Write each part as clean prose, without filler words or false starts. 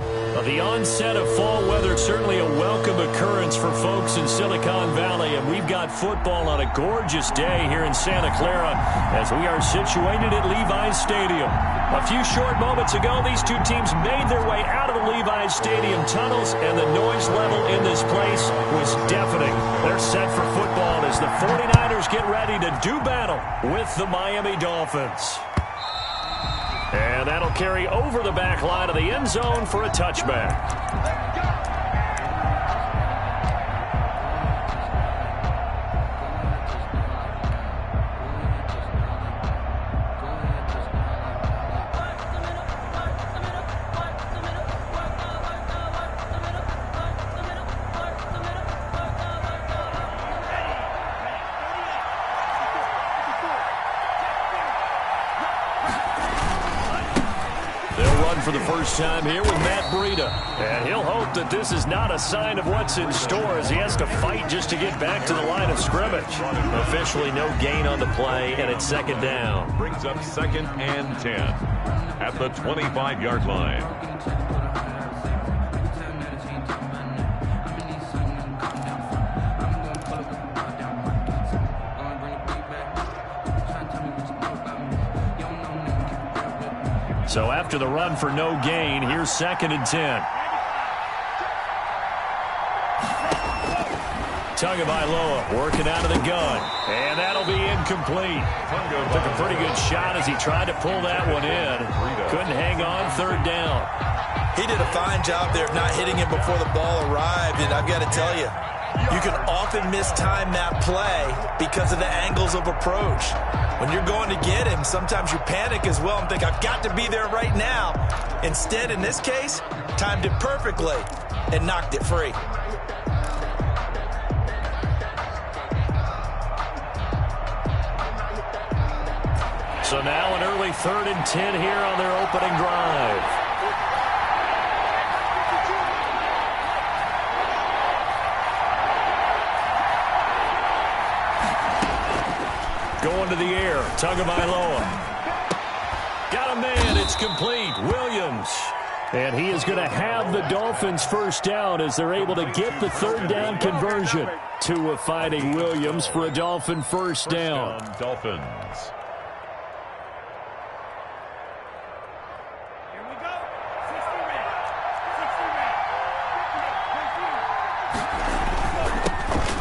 Well, the onset of fall weather, certainly a welcome occurrence for folks in Silicon Valley, and we've got football on a gorgeous day here in Santa Clara as we are situated at Levi's Stadium. A few short moments ago, these two teams made their way out of the Levi's Stadium tunnels, and the noise level in this place was deafening. They're set for football as the 49ers get ready to do battle with the Miami Dolphins. And that'll carry over the back line of the end zone for a touchback. For the first time here with Matt Breida. And he'll hope that this is not a sign of what's in store as he has to fight just to get back to the line of scrimmage. Officially no gain on the play, and it's second down. Brings up 2nd and 10 at the 25-yard line. So after the run for no gain, here's 2nd and 10. Tagovailoa working out of the gun. And that'll be incomplete. Took a pretty good shot as he tried to pull that one in. Couldn't hang on, 3rd down. He did a fine job there of not hitting him before the ball arrived. And I've got to tell you, you can often mistime that play because of the angles of approach. When you're going to get him, sometimes you panic as well and think, I've got to be there right now. Instead, in this case, timed it perfectly and knocked it free. So now an early 3rd and 10 here on their opening drive. Going to the air, Tagovailoa. Got a man, it's complete, Williams. And he is going to have the Dolphins first down as they're able to get the 3rd down conversion. Tua fighting Williams for a Dolphin first down. Dolphins.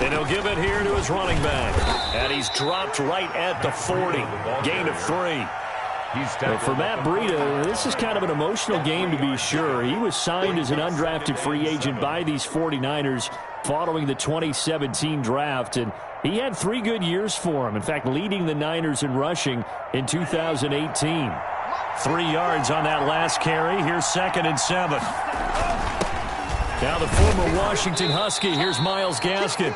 And he'll give it here to his running back. And he's dropped right at the 40. Gain of 3. Well, for Matt Breida, this is kind of an emotional game to be sure. He was signed as an undrafted free agent by these 49ers following the 2017 draft. And he had 3 good years for him. In fact, leading the Niners in rushing in 2018. 3 yards on that last carry. Here's 2nd and 7. Now the former Washington Husky, here's Myles Gaskin.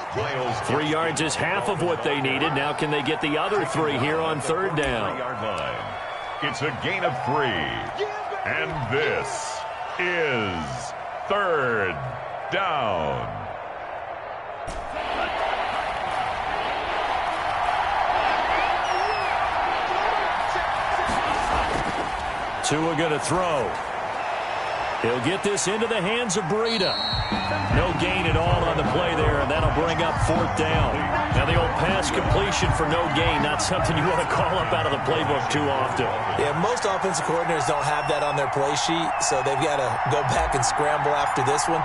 3 yards is half of what they needed. Now can they get the other 3 here on 3rd down? It's a gain of 3. And this is 3rd down. Tua going to throw. He'll get this into the hands of Breida. No gain at all on the play there, and that'll bring up 4th down. Now the old pass completion for no gain, not something you want to call up out of the playbook too often. Yeah, most offensive coordinators don't have that on their play sheet, so they've got to go back and scramble after this one.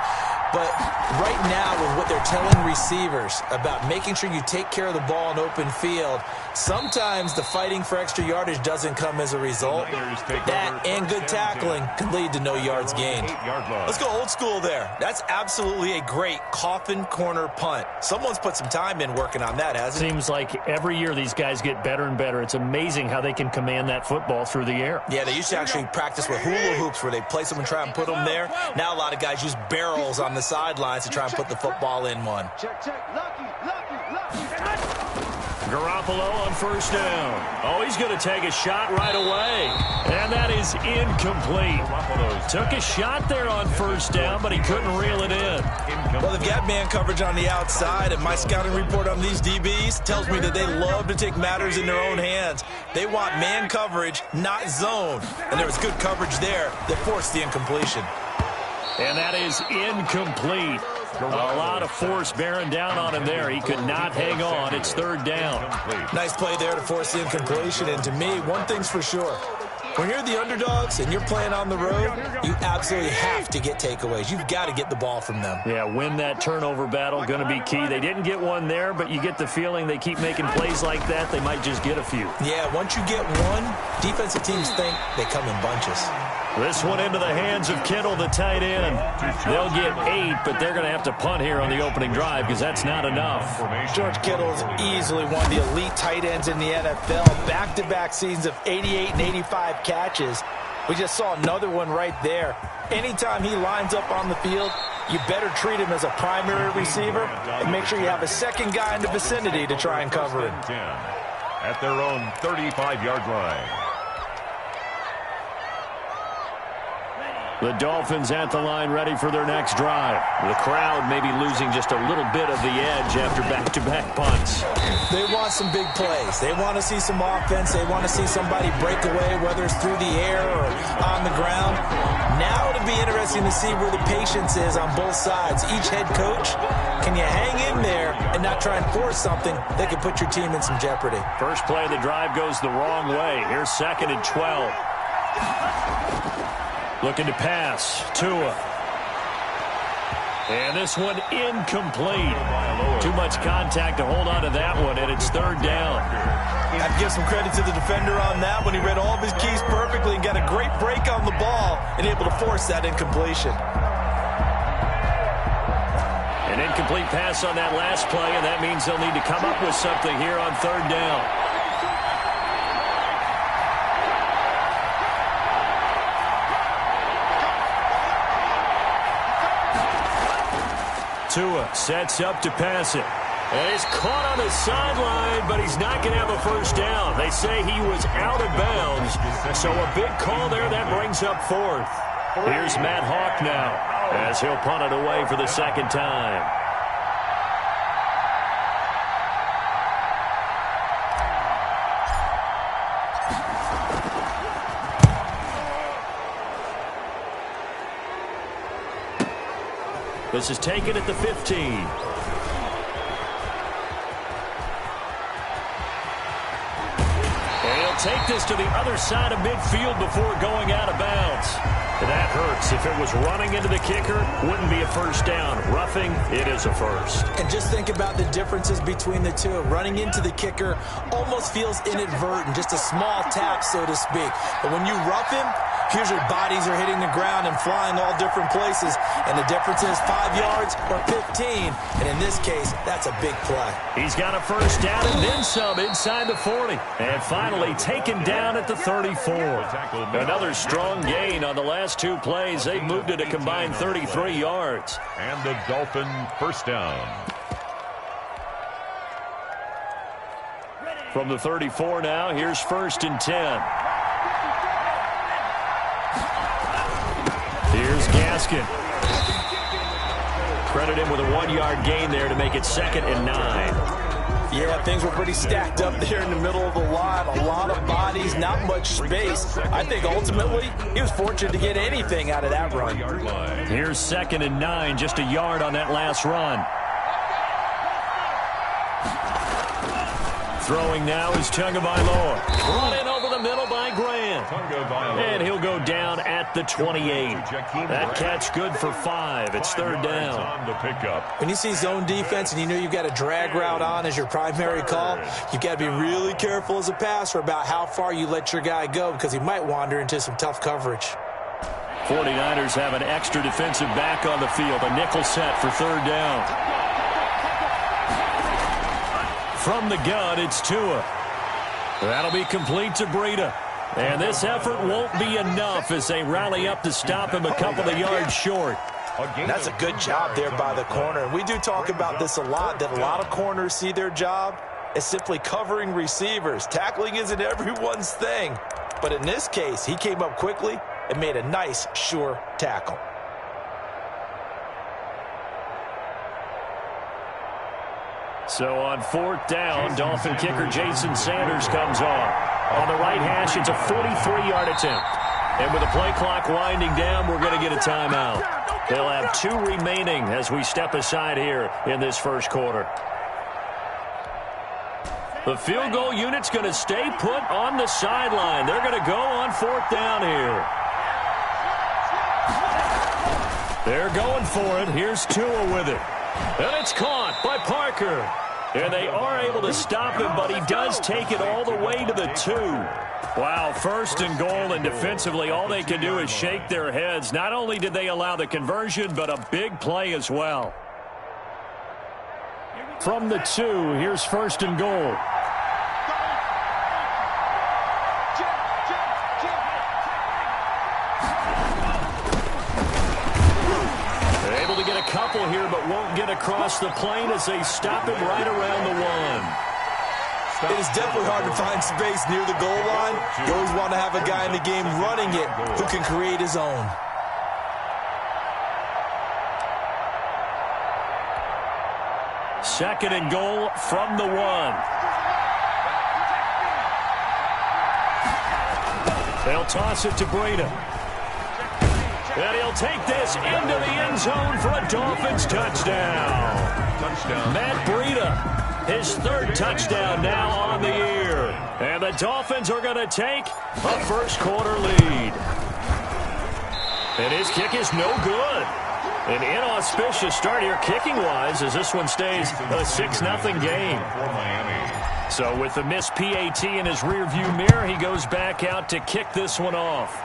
But right now, with what they're telling receivers about making sure you take care of the ball in open field, sometimes the fighting for extra yardage doesn't come as a result. That and good tackling can lead to no yards gained. Let's go old school there. That's absolutely a great coffin corner punt. Someone's put some time in working on that, hasn't it? Seems like every year these guys get better and better. It's amazing how they can command that football through the air. Yeah, they used to actually practice with hula hoops where they place them and try and put them there. Now a lot of guys use barrels on the sidelines to try and put the football in one. Garoppolo on 1st down. Oh, he's going to take a shot right away. And that is incomplete. Took a shot there on 1st down, but he couldn't reel it in. Well, they've got man coverage on the outside, and my scouting report on these DBs tells me that they love to take matters in their own hands. They want man coverage, not zone. And there was good coverage there that forced the incompletion. And that is incomplete. A lot of force bearing down on him there. He could not hang on. It's third down. Nice play there to force the incompletion. And to me, one thing's for sure. When you're the underdogs and you're playing on the road, you absolutely have to get takeaways. You've got to get the ball from them. Yeah, win that turnover battle, going to be key. They didn't get one there, but you get the feeling they keep making plays like that, they might just get a few. Yeah, once you get one, defensive teams think they come in bunches. This one into the hands of Kittle, the tight end. They'll get 8, but they're going to have to punt here on the opening drive because that's not enough. George Kittle is easily one of the elite tight ends in the NFL. Back-to-back seasons of 88 and 85 catches. We just saw another one right there. Anytime he lines up on the field, you better treat him as a primary receiver and make sure you have a second guy in the vicinity to try and cover him. At their own 35-yard line. The Dolphins at the line ready for their next drive. The crowd may be losing just a little bit of the edge after back-to-back punts. They want some big plays. They want to see some offense. They want to see somebody break away, whether it's through the air or on the ground. Now it'll be interesting to see where the patience is on both sides. Each head coach, can you hang in there and not try and force something that could put your team in some jeopardy? First play of the drive goes the wrong way. Here's 2nd and 12. Looking to pass. Tua. And this one incomplete. Too much contact to hold on to that one, and it's third down. I'd give some credit to the defender on that one. He read all of his keys perfectly and got a great break on the ball and able to force that incompletion. An incomplete pass on that last play, and that means they'll need to come up with something here on third down. Tua sets up to pass it. And he's caught on the sideline, but he's not going to have a first down. They say he was out of bounds. So a big call there. That brings up 4th. Here's Matt Hawk now as he'll punt it away for the second time. This is taken at the 15. And he'll take this to the other side of midfield before going out of bounds. That hurts. If it was running into the kicker, wouldn't be a first down. Roughing, it is a first. And just think about the differences between the two. Running into the kicker almost feels inadvertent, just a small tap, so to speak. But when you rough him, usually bodies are hitting the ground and flying all different places. And the difference is 5 yards or 15. And in this case, that's a big play. He's got a first down and then some inside the 40. And finally taken down at the 34. Another strong gain on the last 2 plays. They've moved it a combined 33 yards. And the Dolphin first down. From the 34 now, here's 1st and 10. Here's Gaskin. Credit him with a 1-yard gain there to make it 2nd and 9. Yeah, things were pretty stacked up there in the middle of the line. A lot of bodies, not much space. I think ultimately he was fortunate to get anything out of that run. Here's 2nd and 9, just a yard on that last run. Throwing now is Tagovailoa. Brought in over the middle by Grant. And he'll go down at the 28. That catch good for 5. It's third down. When you see zone defense and you know you've got a drag route on as your primary call, you've got to be really careful as a passer about how far you let your guy go because he might wander into some tough coverage. 49ers have an extra defensive back on the field. A nickel set for third down. From the gun, it's Tua. That'll be complete to Breida. And this effort won't be enough as they rally up to stop him a couple of yards short. That's a good job there by the corner. And we do talk about this a lot, that a lot of corners see their job as simply covering receivers. Tackling isn't everyone's thing. But in this case, he came up quickly and made a nice, sure tackle. So on 4th down, Dolphin kicker Jason Sanders comes on. On the right hash, it's a 43-yard attempt. And with the play clock winding down, we're going to get a timeout. They'll have 2 remaining as we step aside here in this first quarter. The field goal unit's going to stay put on the sideline. They're going to go on 4th down here. They're going for it. Here's Tua with it. And it's caught by Parker. And they are able to stop him, but he does take it all the way to the 2. Wow, 1st and goal, and defensively all they can do is shake their heads. Not only did they allow the conversion, but a big play as well. From the 2, here's 1st and goal. They're able to get a couple here, but won't get across the plane as they stop him right around the 1. It is definitely hard to find space near the goal line. You always want to have a guy in the game running it who can create his own. Second and goal from the 1. They'll toss it to Breida. And he'll take this into the end zone for a Dolphins touchdown. Matt Breida. His 3rd touchdown now on the year. And the Dolphins are going to take a first quarter lead. And his kick is no good. An inauspicious start here kicking-wise as this one stays a 6-0 game. So with the missed PAT in his rearview mirror, he goes back out to kick this one off.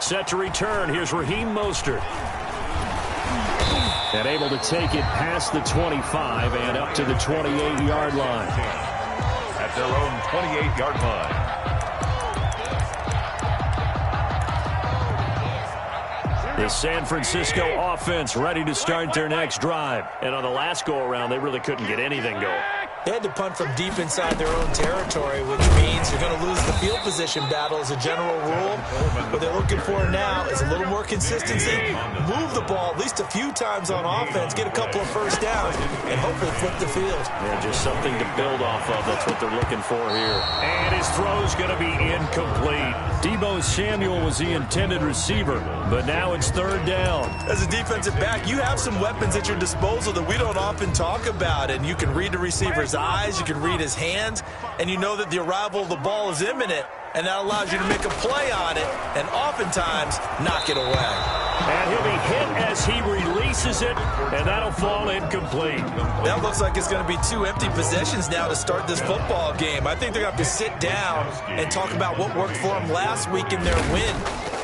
Set to return. Here's Raheem Mostert. And able to take it past the 25 and up to the 28-yard line. At their own 28-yard line. The San Francisco offense ready to start their next drive. And on the last go-around, they really couldn't get anything going. They had to punt from deep inside their own territory, which means you're going to lose the field position battle as a general rule. What they're looking for now is a little more consistency, move the ball at least a few times on offense, get a couple of first downs, and hopefully flip the field. Yeah, just something to build off of. That's what they're looking for here. And his throw's going to be incomplete. Deebo Samuel was the intended receiver, but now it's 3rd down. As a defensive back, you have some weapons at your disposal that we don't often talk about, and you can read the receiver's eyes, you can read his hands, and you know that the arrival of the ball is imminent, and that allows you to make a play on it and oftentimes knock it away. And he'll be hit as he releases it, and that'll fall incomplete. That looks like it's going to be 2 empty possessions now to start this football game. I think they're going to have to sit down and talk about what worked for them last week in their win.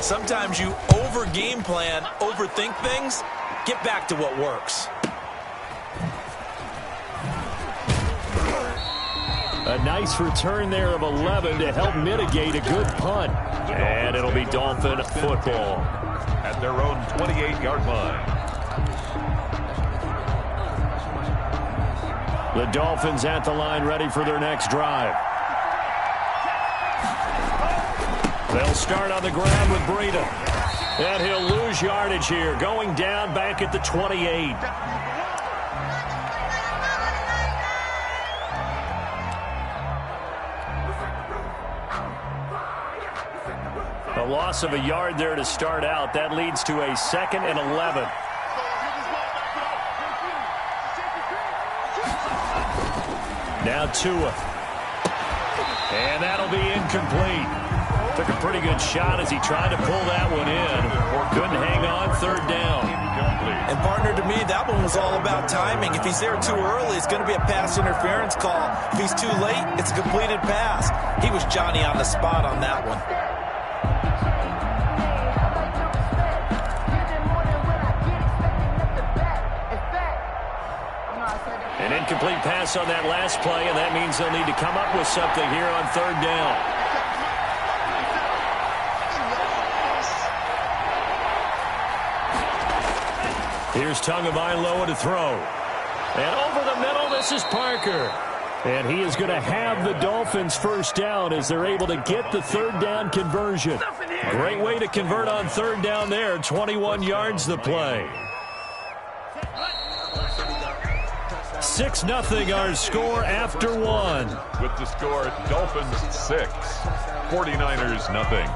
Sometimes you over-game plan, overthink things, get back to what works. A nice return there of 11 to help mitigate a good punt. And it'll be Dolphin football. At their own 28-yard line. The Dolphins at the line ready for their next drive. They'll start on the ground with Breida. And he'll lose yardage here, going down back at the 28. A loss of a yard there to start out. That leads to a 2nd and 11. Now Tua. And that'll be incomplete. Took a pretty good shot as he tried to pull that one in. Couldn't hang on, 3rd down. And partner, to me, that one was all about timing. If he's there too early, it's going to be a pass interference call. If he's too late, it's a completed pass. He was Johnny on the spot on that one. An incomplete pass on that last play, and that means they'll need to come up with something here on 3rd down. Here's Tagovailoa to throw. And over the middle, this is Parker. And he is going to have the Dolphins first down as they're able to get the 3rd down conversion. Great way to convert on 3rd down there. 21 yards the play. 6-0 our score after 1. With the score, Dolphins 6, 49ers 0.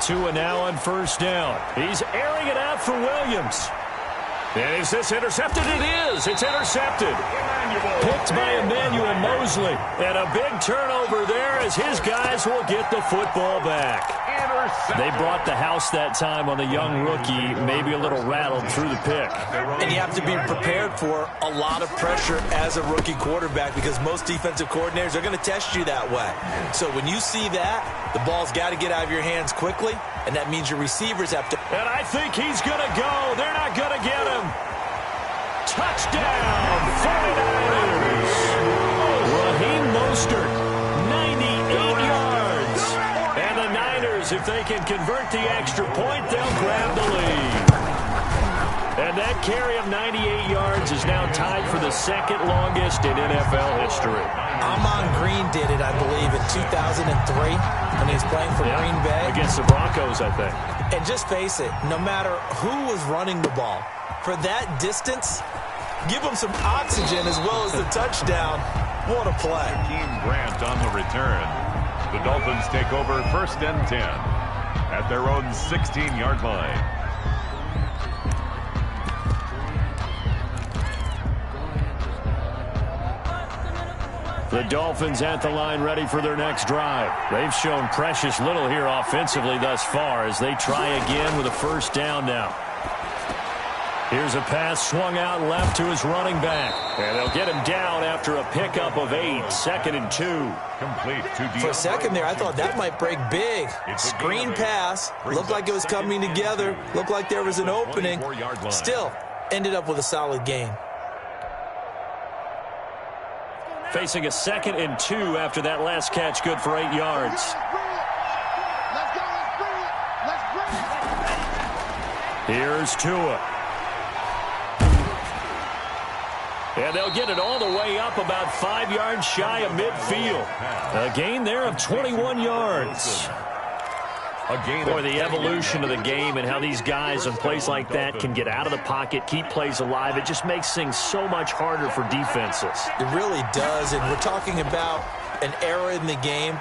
Tua now on first down. He's airing it out for Williams. And is this intercepted? It is. It's intercepted. Picked by Emmanuel Mosley. And a big turnover there as his guys will get the football back. They brought the house that time on the young rookie, maybe a little rattled through the pick. And you have to be prepared for a lot of pressure as a rookie quarterback because most defensive coordinators are going to test you that way. So when you see that, the ball's got to get out of your hands quickly, and that means your receivers have to. And I think he's going to go. They're not going to get him. Touchdown, 49ers. Raheem Mostert, 98 yards. And the Niners, if they can convert the extra point, they'll grab the lead. And that carry of 98 yards is now tied for the second longest in NFL history. Amon Green did it, I believe, in 2003 when he was playing for Green Bay. Against the Broncos, I think. And just face it, no matter who was running the ball, for that distance, give them some oxygen as well as the touchdown. What a play. Team Grant on the return. The Dolphins take over 1st and 10 at their own 16-yard line. The Dolphins at the line ready for their next drive. They've shown precious little here offensively thus far as they try again with a first down now. Here's a pass swung out left to his running back. And they'll get him down after a pickup of 8, 2nd and 2. Complete to For a second there, I thought that might break big. Screen pass. Looked like it was coming together. Looked like there was an opening. Still, ended up with a solid gain. Facing a 2nd and 2 after that last catch, good for 8 yards. Here's Tua. And they'll get it all the way up about 5 yards shy of midfield. A gain there of 21 yards. Boy, the evolution of the game and how these guys on plays like that can get out of the pocket, keep plays alive, it just makes things so much harder for defenses. It really does, and we're talking about an era in the game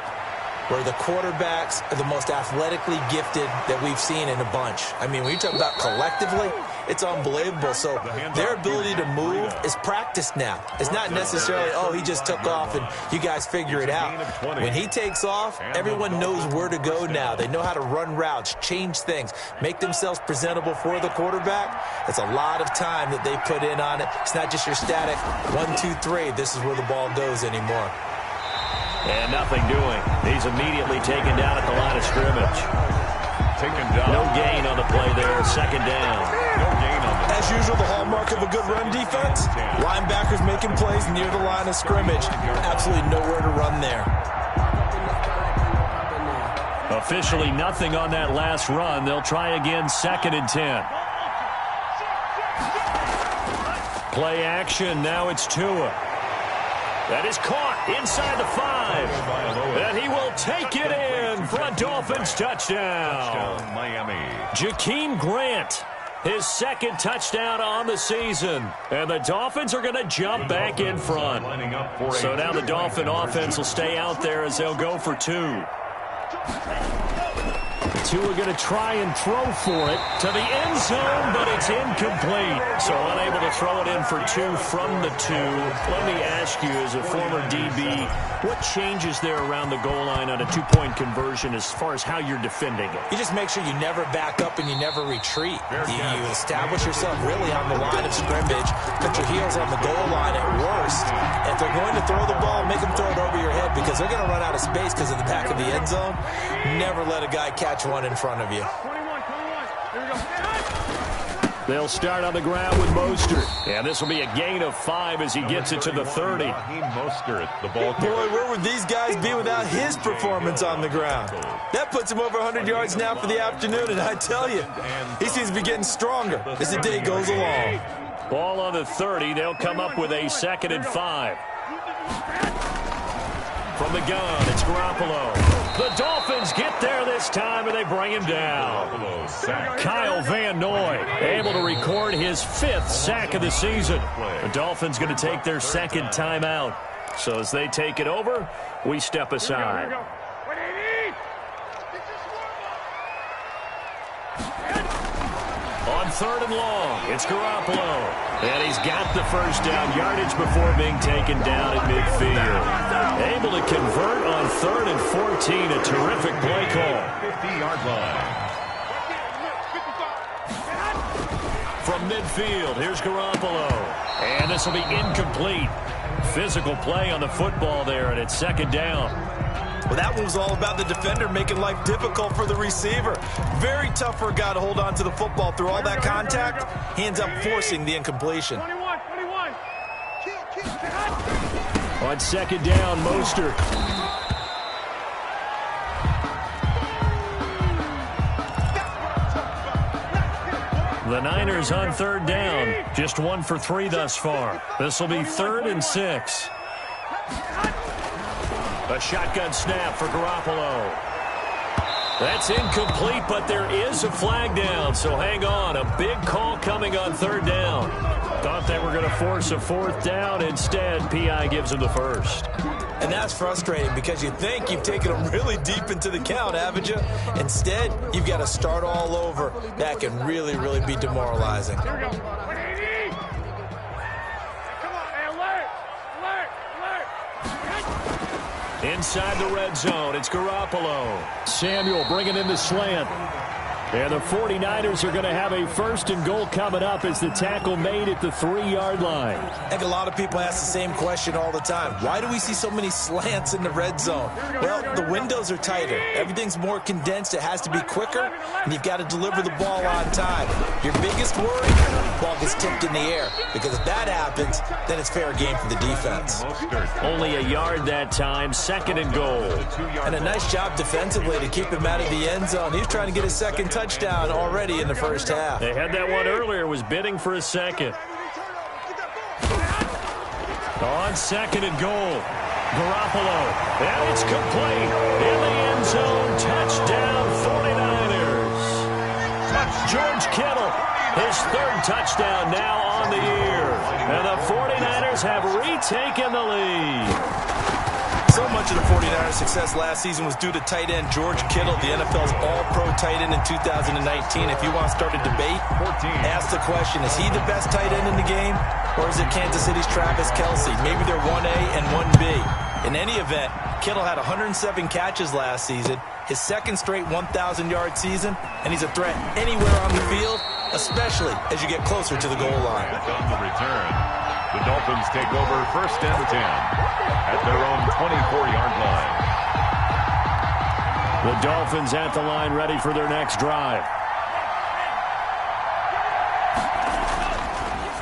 where the quarterbacks are the most athletically gifted that we've seen in a bunch. I mean, when you talk about collectively, it's unbelievable. So their ability to move is practiced now. It's not necessarily, oh, he just took off and you guys figure it out. When he takes off, everyone knows where to go now. They know how to run routes, change things, make themselves presentable for the quarterback. It's a lot of time that they put in on it. It's not just your static 1, 2, 3. This is where the ball goes anymore. And nothing doing. He's immediately taken down at the line of scrimmage. Taken down. No gain on the play there. 2nd down. No gain on the As usual, the hallmark of a good run defense, linebackers making plays near the line of scrimmage. Absolutely nowhere to run there. Officially nothing on that last run. They'll try again, 2nd and 10. Play action. Now it's Tua. That is caught inside the 5. And he will take it in for a Dolphins touchdown. Miami. Jakeem Grant, his 2nd touchdown on the season. And the Dolphins are going to jump back in front. So now the Dolphin offense will stay out there as they'll go for 2. Tua going to try and throw for it to the end zone, but it's incomplete. So unable to throw it in for 2 from the 2. Let me ask you, as a former DB, what changes there around the goal line on a 2-point conversion as far as how you're defending it? You just make sure you never back up and you never retreat. You establish yourself really on the line of scrimmage, put your heels on the goal line at worst. If they're going to throw the ball, make them throw it over your head because they're going to run out of space because of the back of the end zone. Never let a guy catch one in front of you. They'll start on the ground with Mostert. And this will be a gain of 5 as he gets it to the 30. Mostert, the ball carrier. Boy, where would these guys be without his performance on the ground? That puts him over 100 yards now for the afternoon, and I tell you, he seems to be getting stronger as the day goes along. Ball on the 30. They'll come up with a 2nd and 5. From the gun, it's Garoppolo. The Dolphins get there this time, and they bring him down. Kyle Van Noy able to record his 5th sack of the season. The Dolphins going to take their 2nd timeout. So as they take it over, we step aside. third and long. It's Garoppolo. And he's got the first down yardage before being taken down at midfield. Able to convert on 3rd and 14. A terrific play call. 50-yard line. From midfield, here's Garoppolo. And this will be incomplete. Physical play on the football there, and it's 2nd down. Well, that one was all about the defender making life difficult for the receiver. Very tough for a guy to hold on to the football through all that contact. He ends up forcing the incompletion. 21. On 2nd down, Mostert. The Niners on 3rd down. Just 1 for 3 thus far. This will be 3rd and 6. A shotgun snap for Garoppolo. That's incomplete, but there is a flag down, so hang on. A big call coming on 3rd down. Thought they were going to force a 4th down. Instead, P.I. gives him the first. And that's frustrating because you think you've taken them really deep into the count, haven't you? Instead, you've got to start all over. That can really, really be demoralizing. Here we go. 180. Come on, hey, alert. Inside the red zone, it's Garoppolo. Samuel bringing in the slant. And the 49ers are going to have a 1st and goal coming up as the tackle made at the 3-yard line. I think a lot of people ask the same question all the time. Why do we see so many slants in the red zone? Well, the windows are tighter. Everything's more condensed. It has to be quicker, and you've got to deliver the ball on time. Your biggest worry, the ball gets tipped in the air. Because if that happens, then it's fair game for the defense. Only a yard that time, 2nd and goal. And a nice job defensively to keep him out of the end zone. He was trying to get his 2nd touchdown already in the 1st half. They had that one earlier, was bidding for a 2nd. On 2nd and goal, Garoppolo, and it's complete in the end zone. Touchdown, 49ers. George Kittle, his 3rd touchdown now on the year. And the 49ers have retaken the lead. So much of the 49ers' success last season was due to tight end George Kittle, the NFL's all-pro tight end in 2019. If you want to start a debate, ask the question, is he the best tight end in the game, or is it Kansas City's Travis Kelce? Maybe they're 1A and 1B. In any event, Kittle had 107 catches last season, his 2nd straight 1,000-yard season, and he's a threat anywhere on the field, especially as you get closer to the goal line. On the return, the Dolphins take over 1st and 10 at their own 24-yard line. The Dolphins at the line ready for their next drive.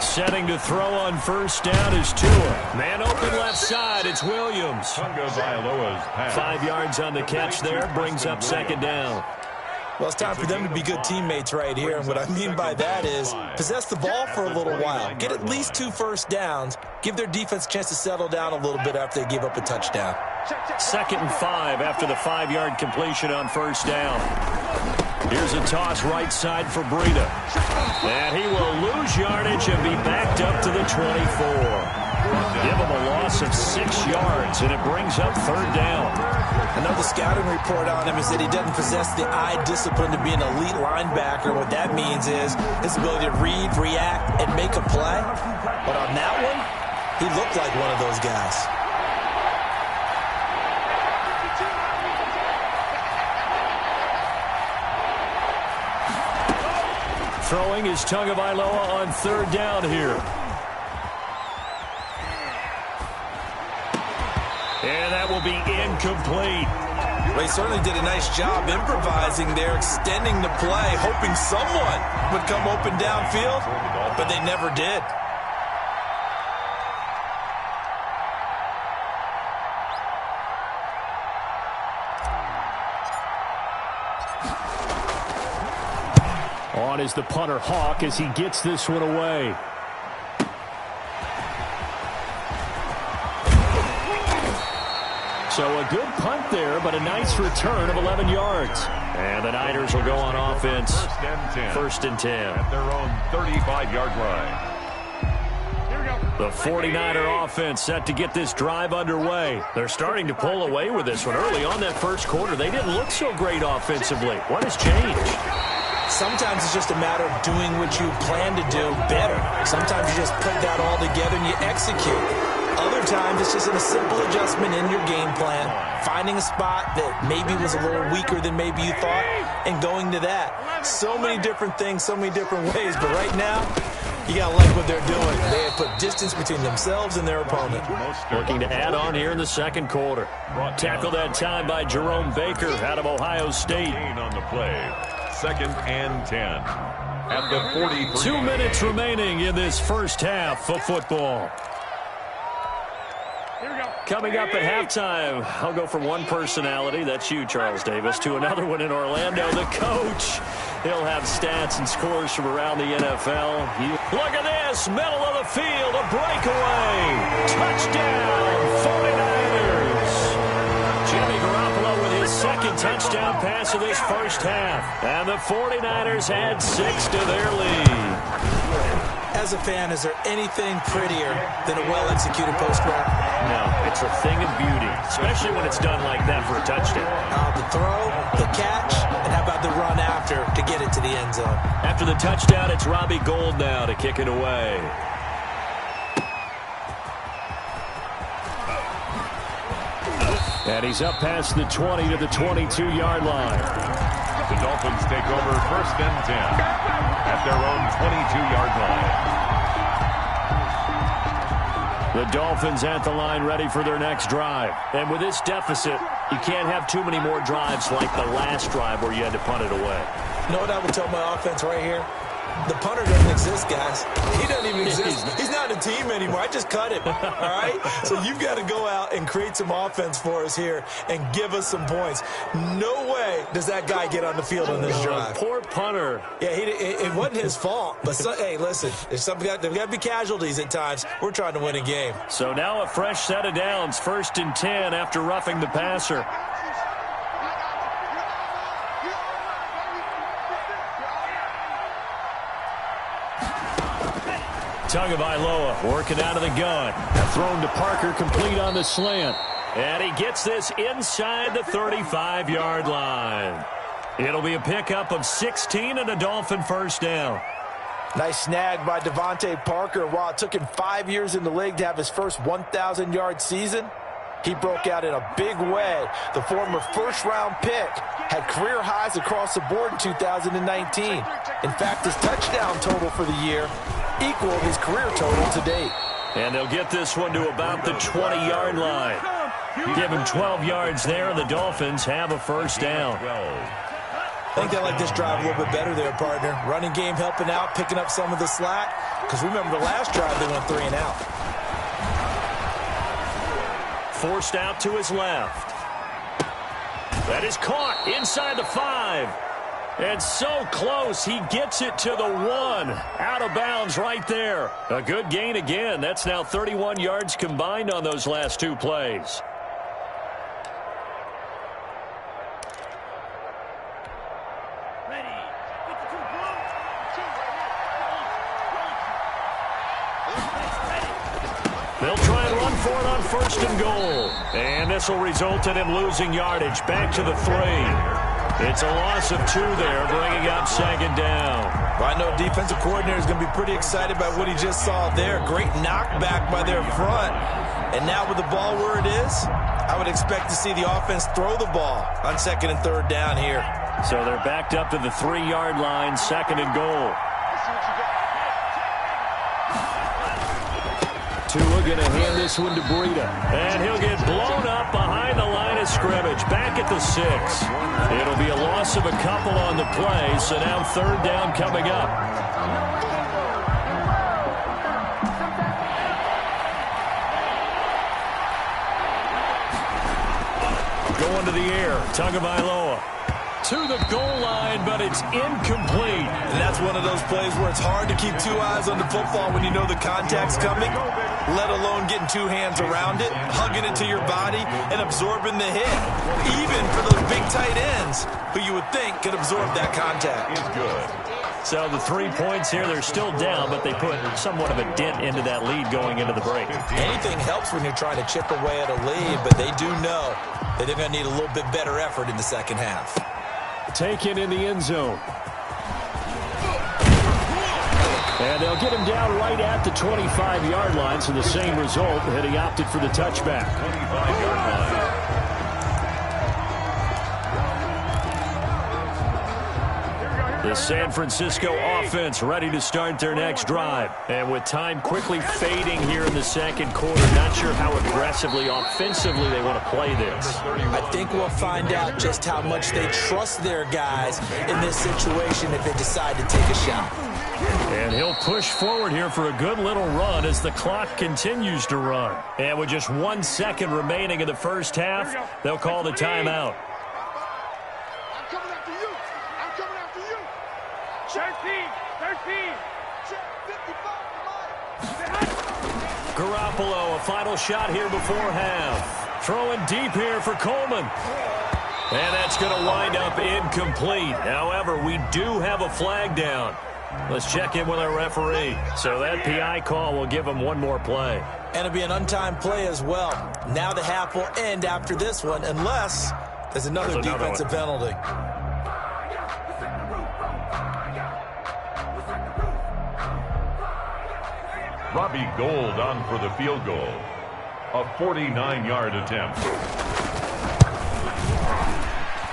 Setting to throw on 1st down is Tua. Man open left side, it's Williams. 5 yards on the catch there, brings up 2nd down. Well, it's time for them to be good teammates right here. And what I mean by that is possess the ball for a little while. Get at least 2 first downs. Give their defense a chance to settle down a little bit after they give up a touchdown. 2nd and 5 after the 5-yard completion on 1st down. Here's a toss right side for Breida. And he will lose yardage and be backed up to the 24. Give him a loss of 6 yards, and it brings up 3rd down. Another scouting report on him is that he doesn't possess the eye discipline to be an elite linebacker. What that means is his ability to read, react, and make a play. But on that one, he looked like one of those guys. Throwing is Tagovailoa on 3rd down here. And that will be incomplete. Well, he certainly did a nice job improvising there, extending the play, hoping someone would come open downfield, but they never did. On is the punter Hawk as he gets this one away. So a good punt there, but a nice return of 11 yards. And the Niners will go on offense. 1st and 10. At their own 35-yard line. The 49er offense set to get this drive underway. They're starting to pull away with this one. Early on that 1st quarter, they didn't look so great offensively. What has changed? Sometimes it's just a matter of doing what you plan to do better. Sometimes you just put that all together and you execute. Other times it's just a simple adjustment in your game plan, finding a spot that maybe was a little weaker than maybe you thought, and going to that. So many different things, so many different ways, but right now, you got to like what they're doing. They have put distance between themselves and their opponent. Looking to add on here in the second quarter. Tackle that time by Jerome Baker out of Ohio State. On the play, 2nd and 10 at the 43. 2 minutes remaining in this first half of football. Coming up at halftime, I'll go from one personality, that's you, Charles Davis, to another one in Orlando, the coach. He'll have stats and scores from around the NFL. Look at this, middle of the field, a breakaway. Touchdown, 49ers. Jimmy Garoppolo with his second touchdown pass of this first half. And the 49ers add 6 to their lead. As a fan, is there anything prettier than a well-executed post route? No, it's a thing of beauty, especially when it's done like that for a touchdown. The throw, the catch, and how about the run after to get it to the end zone? After the touchdown, it's Robbie Gould now to kick it away. And he's up past the 20 to the 22-yard line. The Dolphins take over 1st and 10 at their own 22-yard line. The Dolphins at the line ready for their next drive. And with this deficit, you can't have too many more drives like the last drive where you had to punt it away. You know what I would tell my offense right here? The punter doesn't exist, guys. He doesn't even exist. He's not a team anymore. I just cut him, all right? So you've got to go out and create some offense for us here and give us some points. No way does that guy get on the field on this drive. Poor punter. Yeah, it wasn't his fault. But, hey, listen, there's got to be casualties at times. We're trying to win a game. So now a fresh set of downs, 1st and 10 after roughing the passer. Tagovailoa working out of the gun. Thrown to Parker, complete on the slant. And he gets this inside the 35-yard line. It'll be a pickup of 16 and a Dolphin first down. Nice snag by Devontae Parker. While it took him 5 years in the league to have his first 1,000-yard season, he broke out in a big way. The former first-round pick had career highs across the board in 2019. In fact, his touchdown total for the year equaled his career total to date. And they'll get this one to about the 20-yard line. Give him 12 yards there, and the Dolphins have a first down. I think they like this drive a little bit better there, partner. Running game helping out, picking up some of the slack. Because remember the last drive, they went 3 and out. Forced out to his left. That is caught inside the 5. And so close, he gets it to the 1. Out of bounds right there. A good gain again. That's now 31 yards combined on those last 2 plays. They'll try and run for it on 1st and goal. And this will result in him losing yardage. Back to the 3. It's a loss of 2 there, bringing up 2nd down. Well, I know defensive coordinator is going to be pretty excited about what he just saw there. Great knockback by their front. And now with the ball where it is, I would expect to see the offense throw the ball on 2nd and 3rd down here. So they're backed up to the 3-yard line, 2nd and goal. Tua going to hand this one to Breida. And he'll get blown up behind the line of scrimmage. Back at the 6. It'll be a loss of a couple on the play, so now 3rd down coming up. Going to the air, Tagovailoa. To the goal line, but it's incomplete. And that's one of those plays where it's hard to keep 2 eyes on the football when you know the contact's coming, let alone getting 2 hands around it, hugging it to your body, and absorbing the hit. Even for those big tight ends, who you would think could absorb that contact. Is good. So the 3 points here, they're still down, but they put somewhat of a dent into that lead going into the break. Anything helps when you're trying to chip away at a lead, but they do know that they're going to need a little bit better effort in the second half. Taken in the end zone. They'll get him down right at the 25-yard line, so the same result, and he opted for the touchback. 25-yard line. The San Francisco offense ready to start their next drive. And with time quickly fading here in the second quarter, not sure how aggressively, offensively they want to play this. I think we'll find out just how much they trust their guys in this situation if they decide to take a shot. And he'll push forward here for a good little run as the clock continues to run. And with just 1 second remaining in the first half, they'll call the timeout. Garoppolo, a final shot here before half. Throwing deep here for Coleman. And that's going to wind up incomplete. However, we do have a flag down. Let's check in with our referee. So that PI call will give him one more play. And it'll be an untimed play as well. Now the half will end after this one unless there's another defensive penalty. Robbie Gould on for the field goal. A 49-yard attempt.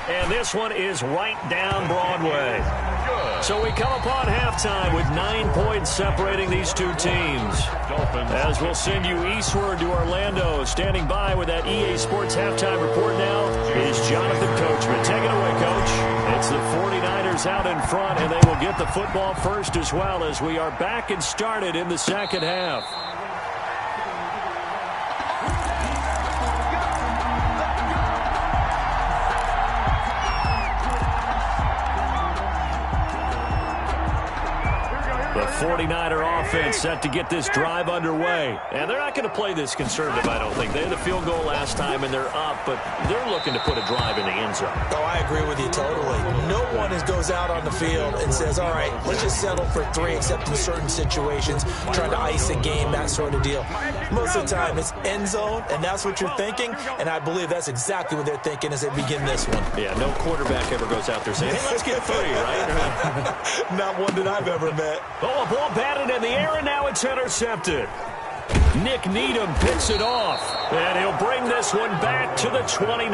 And this one is right down Broadway. Good. So we come upon halftime with 9 points separating these two teams. Dolphins. As we'll send you eastward to Orlando. Standing by with that EA Sports halftime report now is Jonathan Coachman. Take it away, Coach. It's the 49ers out in front, and they will get the football first as well as we are back and started in the second half. The 49er offense set to get this drive underway. And they're not going to play this conservative, I don't think. They had the field goal last time, and they're up, but they're looking to put a drive in the end zone. Oh, I agree with you totally. No one goes out on the field and says, all right, let's just settle for 3, except in certain situations, trying to ice a game, that sort of deal. Most of the time, it's end zone, and that's what you're thinking, and I believe that's exactly what they're thinking as they begin this one. Yeah, no quarterback ever goes out there saying, hey, let's get 3, right? Not one that I've ever met. Oh, a ball batted in the air, and now it's intercepted. Nick Needham picks it off, and he'll bring this one back to the 29.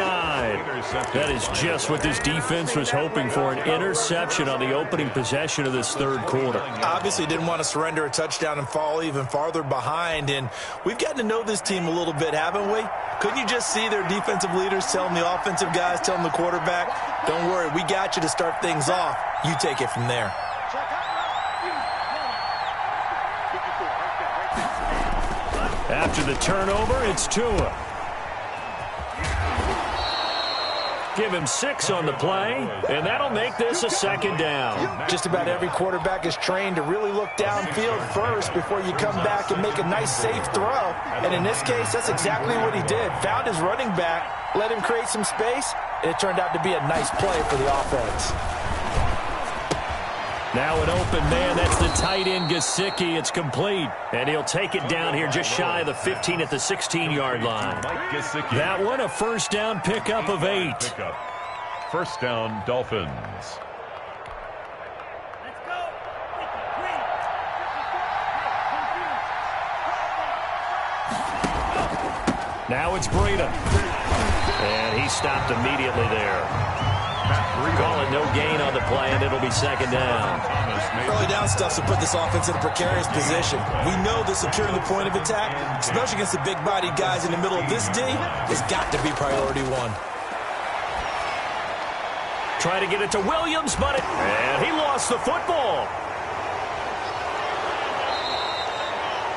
That is just what this defense was hoping for, an interception on the opening possession of this third quarter. Obviously didn't want to surrender a touchdown and fall even farther behind, and we've gotten to know this team a little bit, haven't we? Couldn't you just see their defensive leaders telling the offensive guys, telling the quarterback, don't worry, we got you to start things off. You take it from there. After the turnover, it's Tua. Give him 6 on the play, and that'll make this a second down. Just about every quarterback is trained to really look downfield first before you come back and make a nice, safe throw. And in this case, that's exactly what he did. Found his running back, let him create some space, and it turned out to be a nice play for the offense. Now an open man, that's the tight end Gesicki. It's complete, and he'll take it down here just shy of the 15 at the 16-yard line. That one, a first down pickup of 8. First down, Dolphins. Now it's Breida, and he stopped immediately there. Call it no gain on the play, and it'll be second down. Early down stuff to put this offense in a precarious position. We know that securing the point of attack, especially against the big-bodied guys in the middle of this D, has got to be priority 1. Try to get it to Williams, and he lost the football.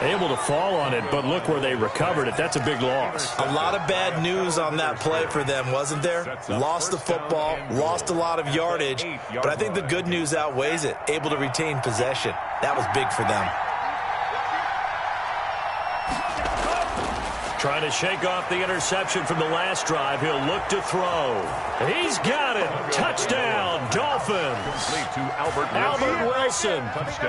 Able to fall on it, but look where they recovered it. That's a big loss. A lot of bad news on that play for them, wasn't there? Lost the football, lost a lot of yardage, but I think the good news outweighs it. Able to retain possession. That was big for them. Trying to shake off the interception from the last drive. He'll look to throw. He's got it. Touchdown, Dolphins. Albert Wilson,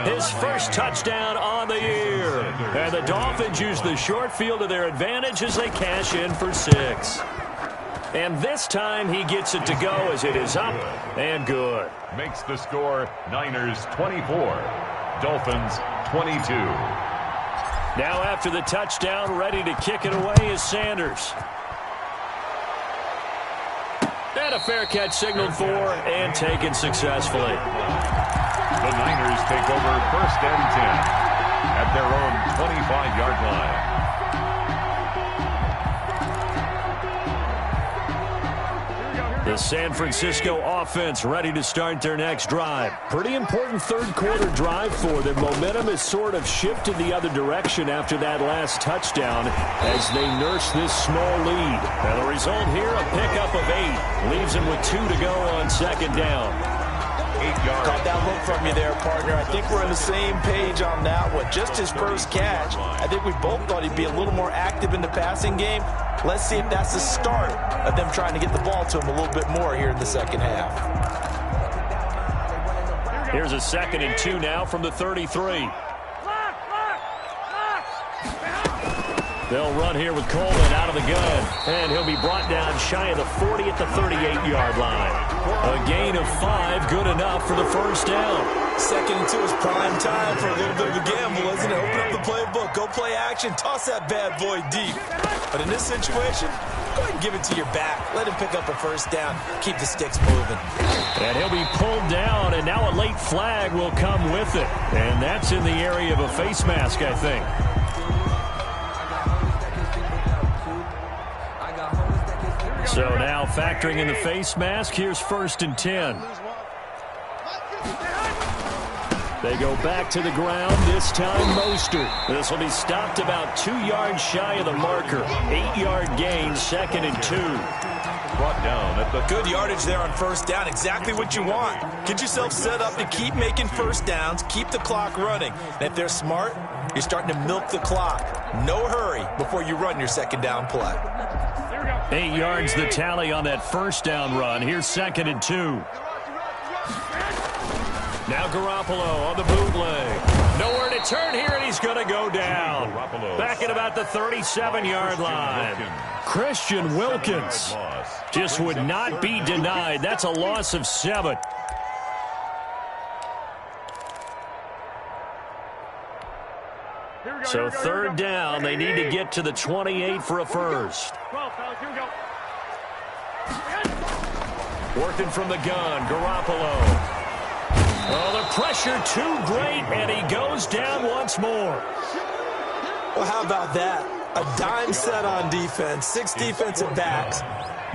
his first touchdown on the year. And the Dolphins use the short field to their advantage as they cash in for 6. And this time he gets it to go as it is up and good. Makes the score Niners 24, Dolphins 22. Now after the touchdown, ready to kick it away is Sanders. And a fair catch signaled for and taken successfully. The Niners take over 1st and 10 at their own 25-yard line. The San Francisco offense ready to start their next drive. Pretty important third-quarter drive for them. Momentum has sort of shifted the other direction after that last touchdown as they nurse this small lead. And the result here, a pickup of 8. Leaves them with 2 to go on 2nd down. 8 yards. Caught that look from you there, partner. I think we're on the same page on that one. Just his first catch. I think we both thought he'd be a little more active in the passing game. Let's see if that's the start of them trying to get the ball to him a little bit more here in the second half. Here's a 2nd and 2 now from the 33. They'll run here with Coleman out of the gun. And he'll be brought down shy of the 40 at the 38-yard line. A gain of 5, good enough for the first down. 2nd and 2 is prime time for a little bit of a gamble, isn't it? Open up the playbook, go play action, toss that bad boy deep. But in this situation, go ahead and give it to your back. Let him pick up a first down. Keep the sticks moving. And he'll be pulled down, and now a late flag will come with it. And that's in the area of a face mask, I think. So now factoring in the face mask, here's 1st and 10. They go back to the ground, this time Mostert. This will be stopped about 2 yards shy of the marker. 8-yard gain, 2nd and 2. Brought down at the good yardage there on first down. Exactly what you want. Get yourself set up to keep making first downs, keep the clock running. And if they're smart, you're starting to milk the clock. No hurry before you run your 2nd down play. 8 yards the tally on that first down run. Here's 2nd and 2. Now Garoppolo on the bootleg. Nowhere to turn here, and he's going to go down. Back at about the 37-yard line. Christian Wilkins just would not be denied. That's a loss of 7. So 3rd down, they need to get to the 28 for a first. Working from the gun, Garoppolo. Oh, the pressure too great, and he goes down once more. Well, how about that? A dime set on defense, 6 defensive backs.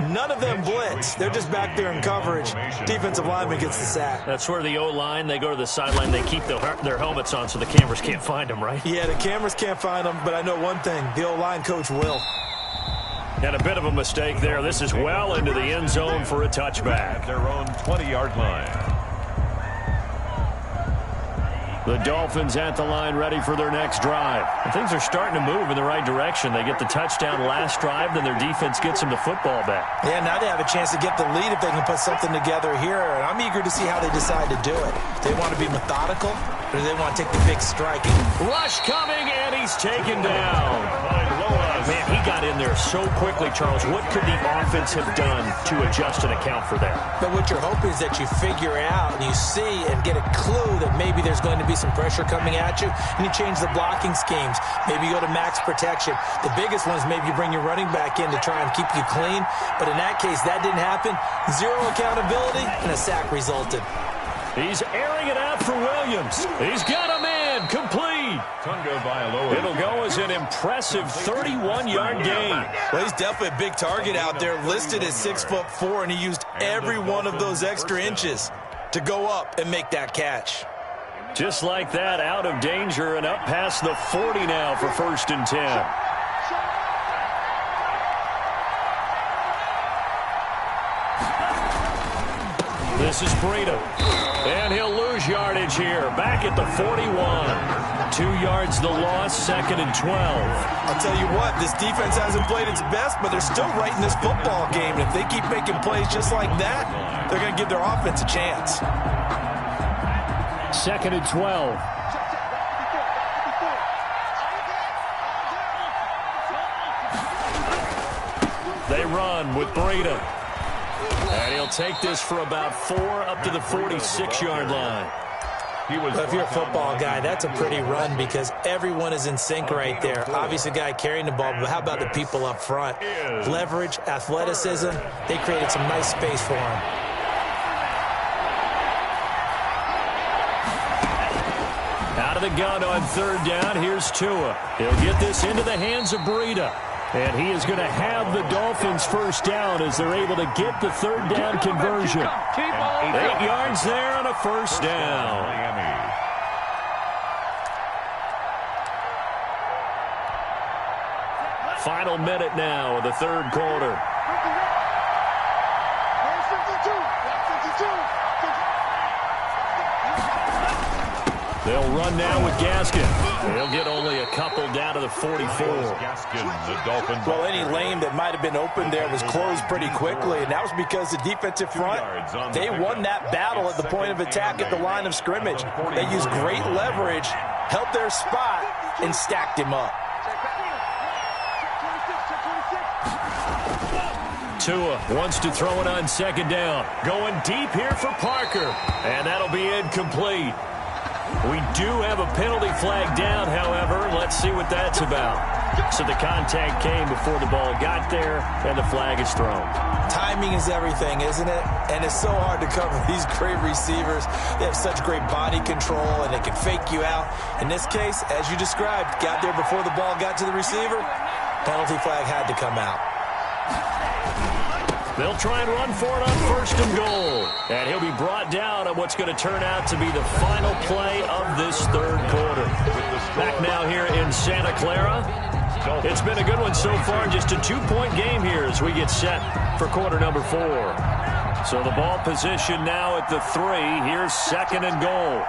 None of them blitz. They're just back there in coverage. Defensive lineman gets the sack. That's where the O-line, they go to the sideline, they keep their helmets on so the cameras can't find them, right? Yeah, the cameras can't find them, but I know one thing. The O-line coach will. And a bit of a mistake there. This is well into the end zone for a touchback. At their own 20-yard line. The Dolphins at the line ready for their next drive. And things are starting to move in the right direction. They get the touchdown last drive, then their defense gets them the football back. Yeah, now they have a chance to get the lead if they can put something together here. And I'm eager to see how they decide to do it. Do they want to be methodical, or do they want to take the big strike? Rush coming, and he's taken down. Man, he got in there so quickly, Charles. What could the offense have done to adjust and account for that? But what you're hoping is that you figure out and you see and get a clue that maybe there's going to be some pressure coming at you, and you change the blocking schemes. Maybe you go to max protection. The biggest one is maybe you bring your running back in to try and keep you clean. But in that case, that didn't happen. 0 accountability, and a sack resulted. He's airing it out for Williams. He's got a man complete. It'll go as an impressive 31-yard gain. Well, he's definitely a big target out there, listed as 6'4", and he used every one of those extra inches to go up and make that catch. Just like that, out of danger and up past the 40 now for 1st and 10. This is Breida. And he'll lose yardage here. Back at the 41. 2 yards the loss, 2nd and 12. I'll tell you what, this defense hasn't played its best, but they're still right in this football game. And if they keep making plays just like that, they're going to give their offense a chance. 2nd and 12. They run with Breida. And he'll take this for about 4 up to the 46-yard line. But if you're a football guy, that's a pretty run because everyone is in sync right there. Obviously, the guy carrying the ball, but how about the people up front? Leverage, athleticism, they created some nice space for him. Out of the gun on third down, here's Tua. He'll get this into the hands of Breida. And he is going to have the Dolphins first down as they're able to get the third down conversion. 8 yards there on a first down. Final minute now of the third quarter. They'll run now with Gaskin. They'll get only a couple down to the 44. Well, any lane that might have been open there was closed pretty quickly, and that was because the defensive front, they won that battle at the point of attack at the line of scrimmage. They used great leverage, held their spot, and stacked him up. Tua wants to throw it on second down. Going deep here for Parker, and that'll be incomplete. We do have a penalty flag down, however. Let's see what that's about. So the contact came before the ball got there, and the flag is thrown. Timing is everything, isn't it? And it's so hard to cover these great receivers. They have such great body control, and they can fake you out. In this case, as you described, got there before the ball got to the receiver. Penalty flag had to come out. They'll try and run for it on first and goal. And he'll be brought down on what's going to turn out to be the final play of this third quarter. Back now here in Santa Clara. It's been a good one so far. Just a 2-point game here as we get set for quarter number 4. So the ball position now at the 3. Here's second and goal.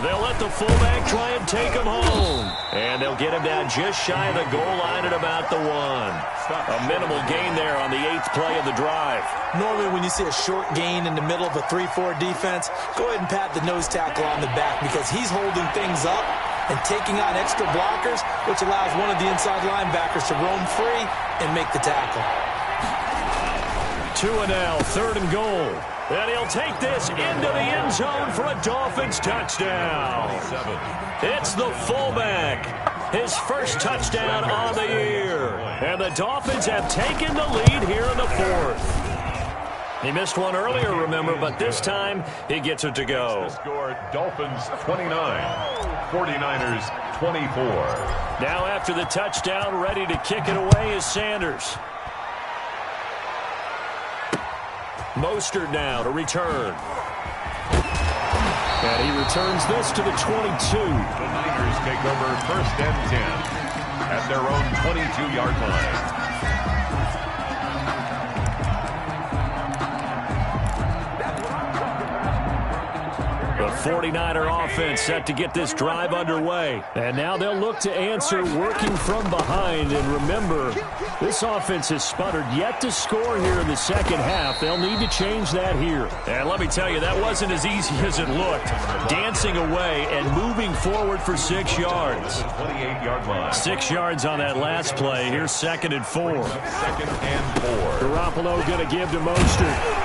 They'll let the fullback try and take him home. And they'll get him down just shy of the goal line at about the 1. A minimal gain there on the 8th play of the drive. Normally when you see a short gain in the middle of a 3-4 defense, go ahead and pat the nose tackle on the back because he's holding things up and taking on extra blockers, which allows one of the inside linebackers to roam free and make the tackle. Tua now, third and goal. And he'll take this into the end zone for a Dolphins touchdown. It's the fullback. His first touchdown on the year. And the Dolphins have taken the lead here in the 4th. He missed one earlier, remember, but this time he gets it to go. Score Dolphins 29, 49ers 24. Now after the touchdown, ready to kick it away is Sanders. Mostert now to return. And he returns this to the 22. The Niners take over first and 10 at their own 22-yard line. The 49er offense set to get this drive underway. And now they'll look to answer working from behind. And remember, this offense has sputtered yet to score here in the second half. They'll need to change that here. And let me tell you, that wasn't as easy as it looked. Dancing away and moving forward for 6 yards. 28-yard line. 6 yards on that last play. Here's second and 4. Second and 4. Garoppolo going to give to Mostert.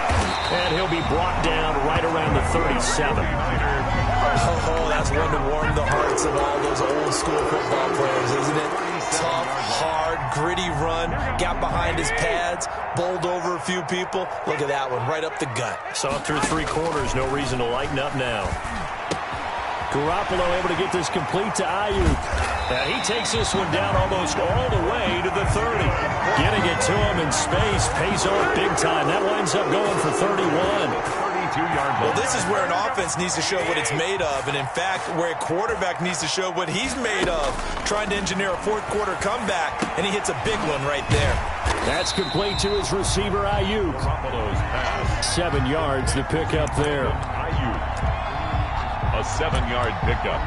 And he'll be brought down right around the 37. Oh, that's one to warm the hearts of all those old school football players, isn't it? Tough, hard, gritty run, got behind his pads, bowled over a few people. Look at that one, right up the gut. Saw through 3 quarters, no reason to lighten up now. Garoppolo able to get this complete to Ayuk. And he takes this one down almost all the way to the 30. Getting it to him in space pays off big time. That winds up going for 31. Well, this is where an offense needs to show what it's made of, and in fact, where a quarterback needs to show what he's made of, trying to engineer a fourth quarter comeback, and he hits a big one right there. That's complete to his receiver, Ayuk. 7 yards to pick up there. Ayuk, a 7-yard pickup,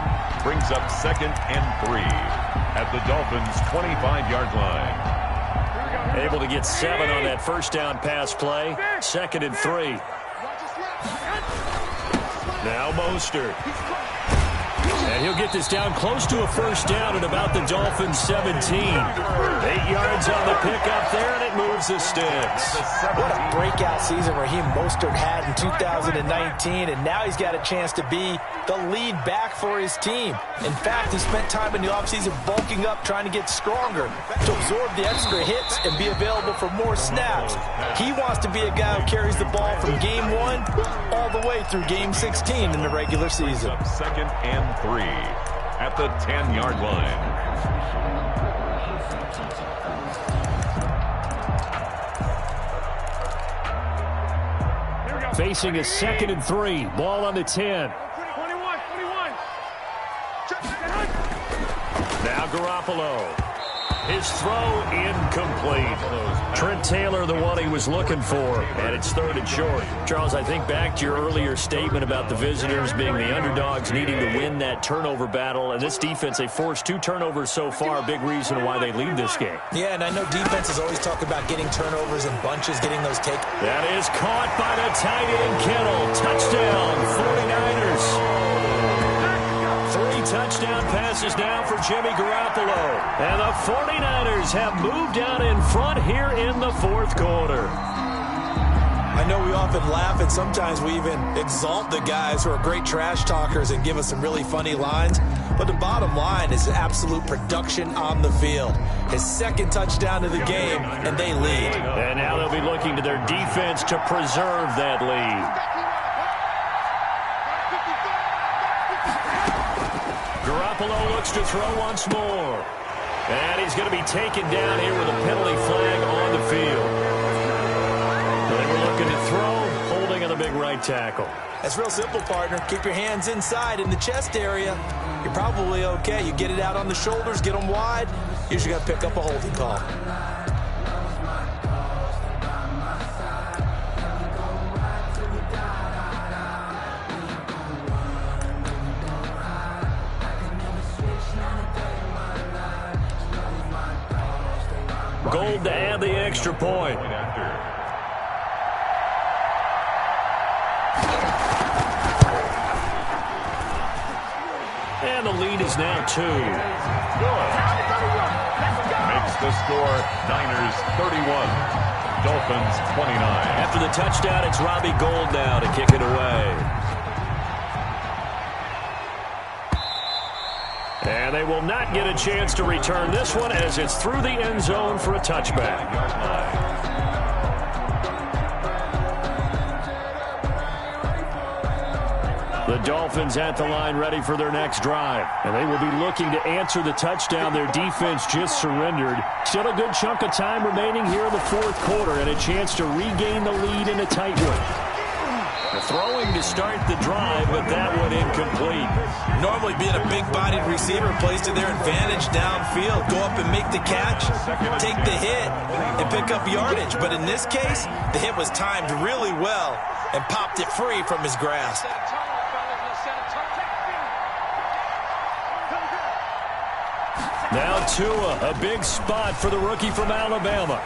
brings up second and 3 at the Dolphins' 25-yard line. Able to get 7 on that first down pass play. Second and 3. Now Mostert. And he'll get this down close to a first down at about the Dolphins' 17. 8 yards on the pickup there, and it moves the sticks. What a breakout season Raheem Mostert had in 2019, and now he's got a chance to be the lead back for his team. In fact, he spent time in the offseason bulking up, trying to get stronger to absorb the extra hits and be available for more snaps. He wants to be a guy who carries the ball from game 1 all the way through game 16 in the regular season. 2nd and 3 at the 10-yard line. Facing a 2nd and 3. Ball on the 10. Now Garoppolo. His throw incomplete. Trent Taylor, the one he was looking for, and it's 3rd and short. Charles, I think back to your earlier statement about the visitors being the underdogs, needing to win that turnover battle. And this defense, they forced 2 turnovers so far, a big reason why they lead this game. Yeah, and I know defenses always talk about getting turnovers in bunches, getting those take. That is caught by the tight end, Kittle. Touchdown, 49ers. 3 touchdown passes now for Jimmy Garoppolo. And the 49ers have moved out in front here in the 4th quarter. I know we often laugh, and sometimes we even exalt the guys who are great trash talkers and give us some really funny lines. But the bottom line is absolute production on the field. His 2nd touchdown of the game, and they lead. And now they'll be looking to their defense to preserve that lead. Garoppolo looks to throw once more. And he's going to be taken down here with a penalty flag on the field. They were looking to throw, holding on the big right tackle. That's real simple, partner. Keep your hands inside in the chest area. You're probably okay. You get it out on the shoulders, get them wide. Usually got to pick up a holding call. Gold to add the extra point. And the lead is now 2. Good. Makes the score Niners 31, Dolphins 29. After the touchdown, it's Robbie Gould now to kick it away. And they will not get a chance to return this one as it's through the end zone for a touchback. The Dolphins at the line ready for their next drive. And they will be looking to answer the touchdown their defense just surrendered. Still a good chunk of time remaining here in the 4th quarter and a chance to regain the lead in a tight one. Throwing to start the drive, but that one incomplete. Normally being a big-bodied receiver plays to their advantage downfield. Go up and make the catch, take the hit, and pick up yardage. But in this case, the hit was timed really well and popped it free from his grasp. Now Tua, a big spot for the rookie from Alabama.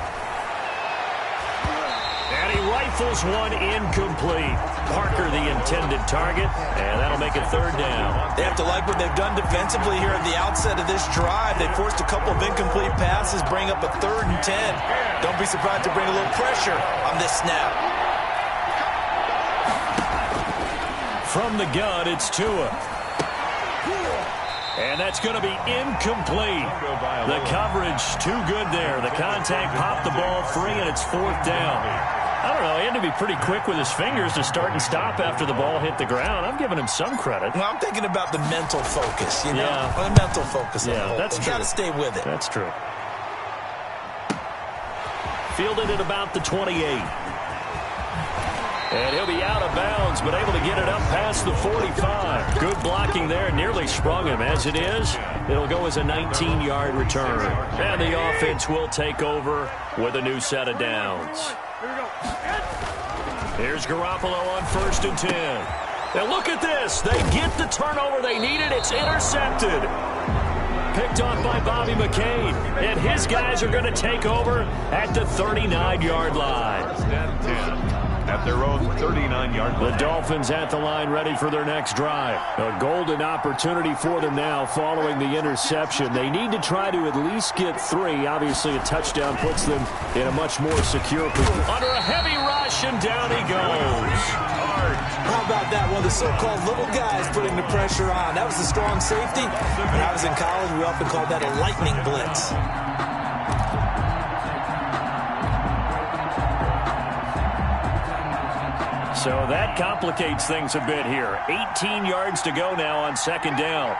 And he rifles one incomplete. Parker, the intended target, and that'll make it 3rd down. They have to like what they've done defensively here at the outset of this drive. They forced a couple of incomplete passes, bring up a 3rd and 10. Don't be surprised to bring a little pressure on this snap. From the gun, it's Tua. And that's going to be incomplete. The coverage too good there. The contact popped the ball free, and it's 4th down. I don't know. He had to be pretty quick with his fingers to start and stop after the ball hit the ground. I'm giving him some credit. Well, I'm thinking about the mental focus, you know? Yeah. The mental focus. Yeah, that's true. You got to stay with it. That's true. Fielded at about the 28. And he'll be out of bounds, but able to get it up past the 45. Good blocking there. Nearly sprung him. As it is, it'll go as a 19-yard return. And the offense will take over with a new set of downs. Here's Garoppolo on 1st and 10. Now look at this. They get the turnover they needed. It's intercepted. Picked off by Bobby McCain. And his guys are going to take over at the 39-yard line. at their own 39-yard line. The Dolphins at the line, ready for their next drive. A golden opportunity for them now following the interception. They need to try to at least get 3. Obviously, a touchdown puts them in a much more secure position. Under a heavy rush, and down he goes. How about that? One of the so-called little guys putting the pressure on. That was a strong safety. When I was in college, we often called that a lightning blitz. So that complicates things a bit here. 18 yards to go now on second down.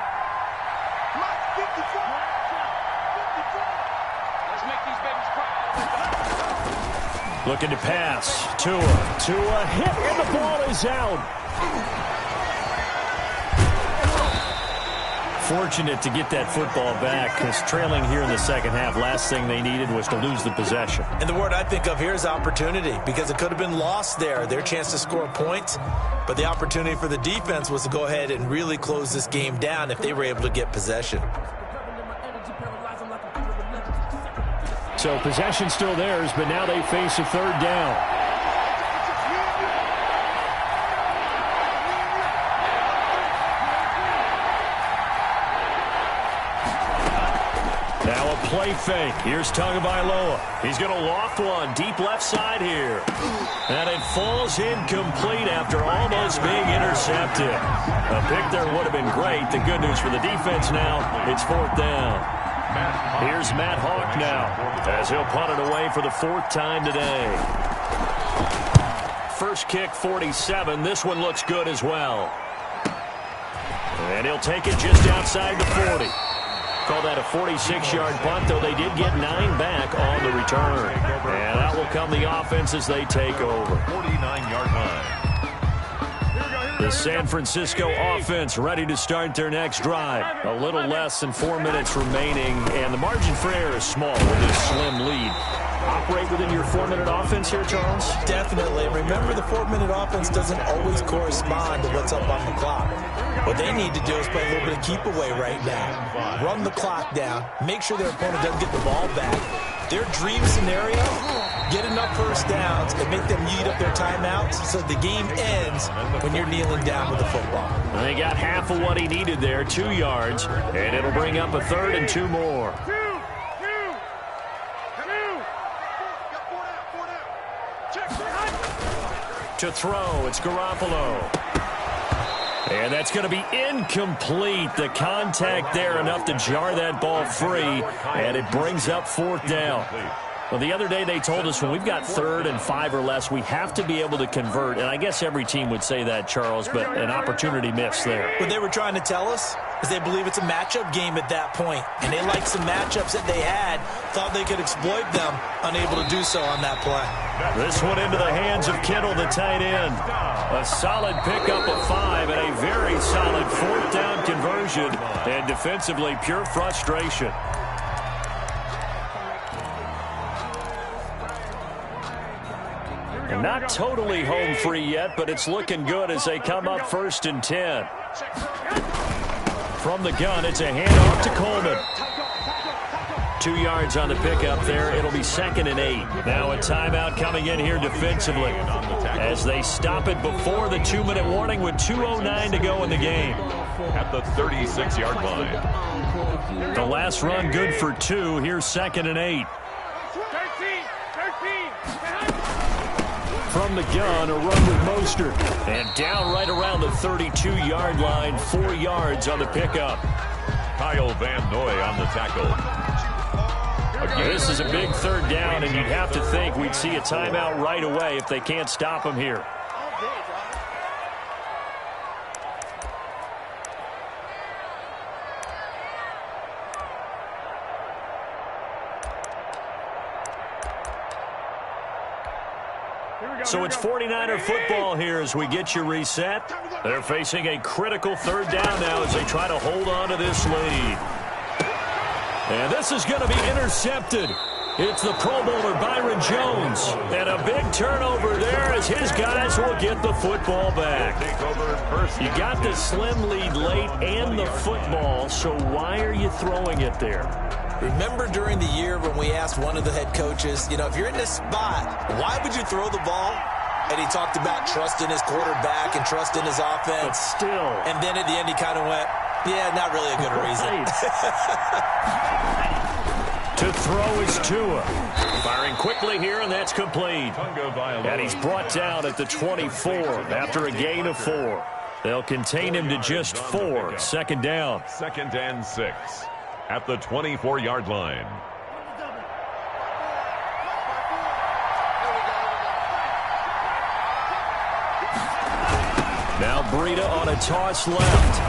Looking to pass. Tua hit, and the ball is out. Fortunate to get that football back, because trailing here in the second half, last thing they needed was to lose the possession. And the word I think of here is opportunity, because it could have been lost there. Their chance to score points, but the opportunity for the defense was to go ahead and really close this game down if they were able to get possession. So possession still theirs, but now they face a third down. Now a play fake. Here's Tagovailoa. He's going to loft one deep left side here. And it falls incomplete after almost being intercepted. A pick there would have been great. The good news for the defense now, it's fourth down. Here's Matt Hawk now, as he'll punt it away for the 4th time today. First kick, 47. This one looks good as well. And he'll take it just outside the 40. Call that a 46-yard punt, though they did get 9 back on the return. And out will come the offense as they take over. 49-yard line. The San Francisco offense ready to start their next drive. A little less than 4 minutes remaining, and the margin for error is small with this slim lead. Operate within your 4-minute offense here, Charles? Definitely. Remember, the 4-minute offense doesn't always correspond to what's up on the clock. What they need to do is play a little bit of keep away right now. Run the clock down. Make sure their opponent doesn't get the ball back. Their dream scenario, get enough first downs and make them eat up their timeouts so the game ends when you're kneeling down with the football. And they got half of what he needed there, 2 yards, and it'll bring up a 3rd and 2 more. To throw, it's Garoppolo. And that's going to be incomplete. The contact there enough to jar that ball free, and it brings up 4th down. Well, the other day they told us when we've got 3rd and 5 or less, we have to be able to convert. And I guess every team would say that, Charles, but an opportunity missed there. What they were trying to tell us is they believe it's a matchup game at that point. And they liked some matchups that they had, thought they could exploit them, unable to do so on that play. This one into the hands of Kittle, the tight end. A solid pickup of 5 and a very solid 4th down conversion. And defensively, pure frustration. And not totally home free yet, but it's looking good as they come up 1st and 10. From the gun, it's a handoff to Coleman. 2 yards on the pickup there. It'll be 2nd and 8. Now a timeout coming in here defensively as they stop it before the 2-minute warning with 2:09 to go in the game. At the 36-yard line. The last run good for 2. Here's 2nd and 8. From the gun, a run with Mostert. And down right around the 32-yard line, 4 yards on the pickup. Kyle Van Noy on the tackle. This is a big 3rd down, and you'd have to think we'd see a timeout right away if they can't stop him here. So it's 49er football here as we get you reset. They're facing a critical 3rd down now as they try to hold on to this lead. And this is going to be intercepted. It's the Pro Bowler Byron Jones. And a big turnover there as his guys will get the football back. You got the slim lead late and the football, so why are you throwing it there? Remember during the year when we asked one of the head coaches, if you're in this spot, why would you throw the ball? And he talked about trusting his quarterback and trusting his offense. But still. And then at the end he kind of went, yeah, not really a good reason. To throw is Tua. Firing quickly here, and that's complete. And he's brought down at the 24 after a gain of 4. They'll contain him to just 4. Second down. 2nd and 6 at the 24-yard line. Now Breida on a toss left.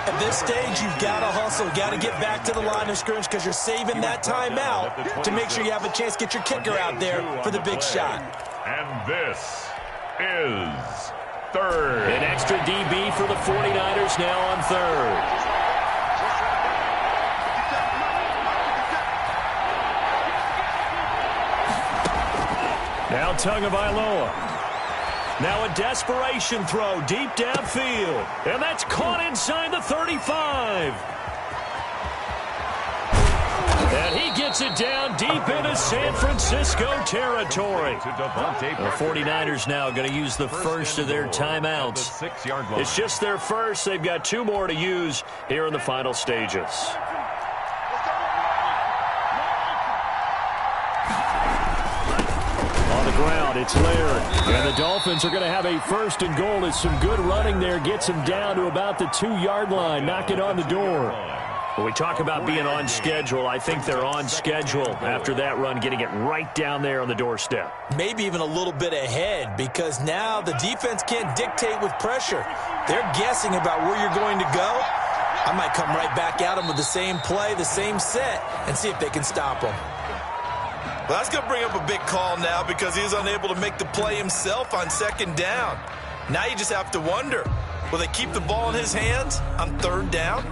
At this stage, you've got to hustle. Got to get back to the line of scrimmage because you're saving that timeout to make sure you have a chance to get your kicker out there for the big shot. And this is third. An extra DB for the 49ers now on third. Now Tagovailoa. Now a desperation throw deep downfield. And that's caught inside the 35. And he gets it down deep into San Francisco territory. The 49ers now going to use the first of their timeouts. It's just their first. They've got 2 more to use here in the final stages. Ground, it's Laird, and the Dolphins are going to have a 1st and goal as some good running there gets them down to about the 2-yard line, knocking on the door. When we talk about being on schedule, I think they're on schedule after that run, getting it right down there on the doorstep. Maybe even a little bit ahead, because now the defense can't dictate with pressure. They're guessing about where you're going to go. I might come right back at them with the same play, the same set, and see if they can stop them. Well, that's going to bring up a big call now because he was unable to make the play himself on 2nd down. Now you just have to wonder, will they keep the ball in his hands on 3rd down?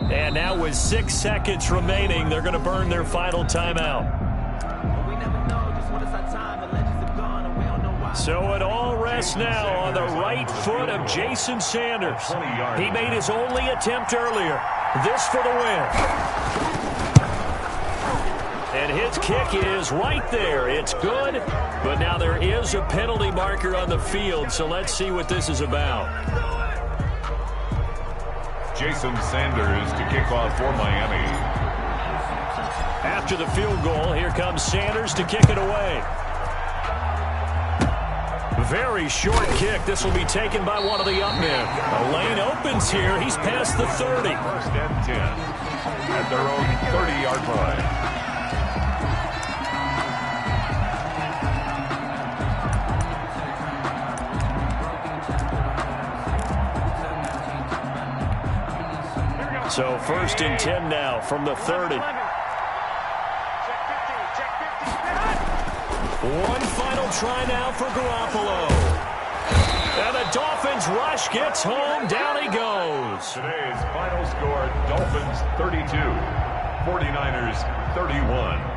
And now with 6 seconds remaining, they're going to burn their final timeout. So it all rests now on the right foot of Jason Sanders. He made his only attempt earlier. This for the win. And his kick is right there. It's good, but now there is a penalty marker on the field, so let's see what this is about. Jason Sanders to kick off for Miami. After the field goal, here comes Sanders to kick it away. Very short kick. This will be taken by one of the up men. A lane opens here. He's past the 30. 1st and 10 at their own 30-yard line. So 1st and 10 now from the 30. One final try now for Garoppolo. And the Dolphins rush gets home. Down he goes. Today's final score, Dolphins 32, 49ers 31.